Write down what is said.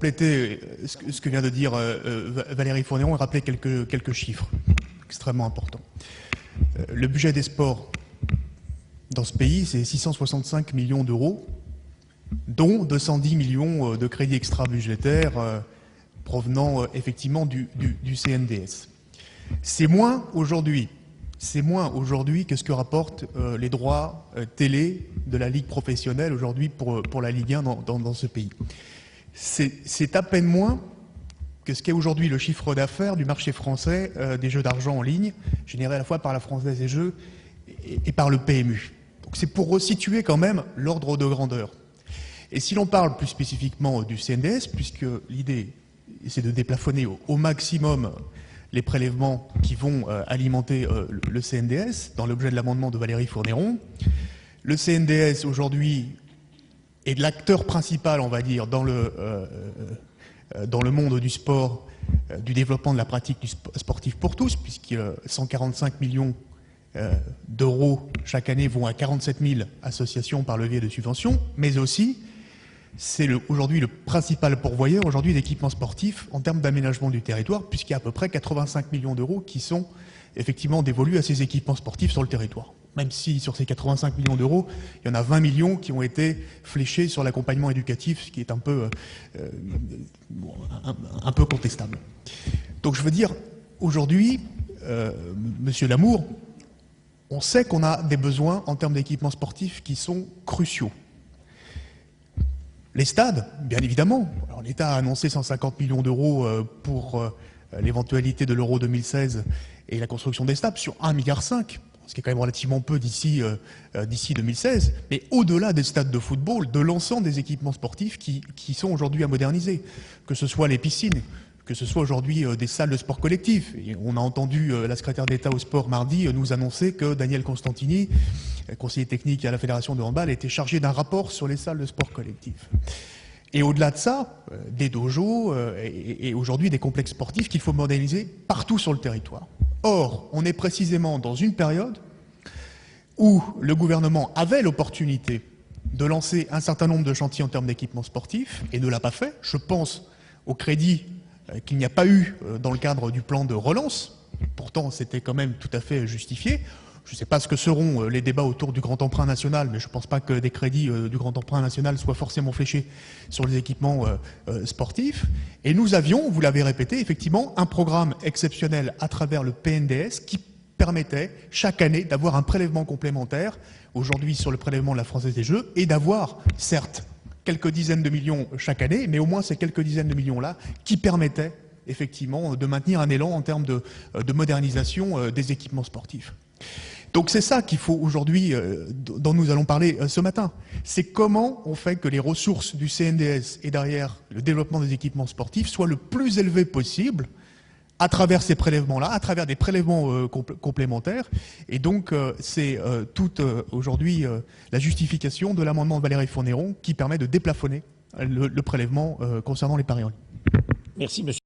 compléter ce que vient de dire Valérie Fourniron et rappeler quelques chiffres extrêmement importants. Le budget des sports dans ce pays, c'est 665 millions d'euros, dont 210 millions de crédits extra-budgétaires provenant effectivement du CNDS. C'est moins aujourd'hui que ce que rapportent les droits télé de la Ligue professionnelle aujourd'hui pour la Ligue 1 dans ce pays. C'est à peine moins que ce qu'est aujourd'hui le chiffre d'affaires du marché français des jeux d'argent en ligne, généré à la fois par la Française des Jeux et par le PMU. Donc c'est pour resituer quand même l'ordre de grandeur. Et si l'on parle plus spécifiquement du CNDS, puisque l'idée c'est de déplafonner au maximum les prélèvements qui vont alimenter le CNDS, dans l'objet de l'amendement de Valérie Fourniron, le CNDS aujourd'hui est l'acteur principal, on va dire, dans le monde du sport, du développement de la pratique du sportif pour tous, puisque 145 millions d'euros chaque année vont à 47 000 associations par levier de subvention, mais aussi c'est aujourd'hui le principal pourvoyeur aujourd'hui d'équipements sportifs en termes d'aménagement du territoire, puisqu'il y a à peu près 85 millions d'euros qui sont effectivement dévolus à ces équipements sportifs sur le territoire. Même si sur ces 85 millions d'euros, il y en a 20 millions qui ont été fléchés sur l'accompagnement éducatif, ce qui est un peu contestable. Donc je veux dire, aujourd'hui, Monsieur Lamour, on sait qu'on a des besoins en termes d'équipements sportifs qui sont cruciaux. Les stades, bien évidemment. Alors, l'État a annoncé 150 millions d'euros pour l'éventualité de l'Euro 2016 et la construction des stades sur 1,5 milliard, ce qui est quand même relativement peu d'ici 2016. Mais au-delà des stades de football, de l'ensemble des équipements sportifs qui sont aujourd'hui à moderniser, que ce soit les piscines, que ce soit aujourd'hui des salles de sport collectif. Et on a entendu la secrétaire d'État au sport mardi nous annoncer que Daniel Constantini, conseiller technique à la Fédération de handball, était chargé d'un rapport sur les salles de sport collectif. Et au-delà de ça, des dojos et aujourd'hui des complexes sportifs qu'il faut moderniser partout sur le territoire. Or, on est précisément dans une période où le gouvernement avait l'opportunité de lancer un certain nombre de chantiers en termes d'équipements sportifs et ne l'a pas fait. Je pense au crédit qu'il n'y a pas eu dans le cadre du plan de relance. Pourtant, c'était quand même tout à fait justifié. Je ne sais pas ce que seront les débats autour du grand emprunt national, mais je ne pense pas que des crédits du grand emprunt national soient forcément fléchés sur les équipements sportifs. Et nous avions, vous l'avez répété, effectivement, un programme exceptionnel à travers le PNDS qui permettait chaque année d'avoir un prélèvement complémentaire, aujourd'hui sur le prélèvement de la Française des Jeux, et d'avoir, certes, quelques dizaines de millions chaque année, mais au moins ces quelques dizaines de millions-là qui permettaient effectivement de maintenir un élan en termes de modernisation des équipements sportifs. Donc c'est ça qu'il faut aujourd'hui, dont nous allons parler ce matin. C'est comment on fait que les ressources du CNDS et derrière le développement des équipements sportifs soient le plus élevées possible à travers ces prélèvements-là, à travers des prélèvements complémentaires. Et donc c'est toute aujourd'hui la justification de l'amendement de Valérie Fourniron qui permet de déplafonner le prélèvement concernant les paris en ligne. Merci, monsieur.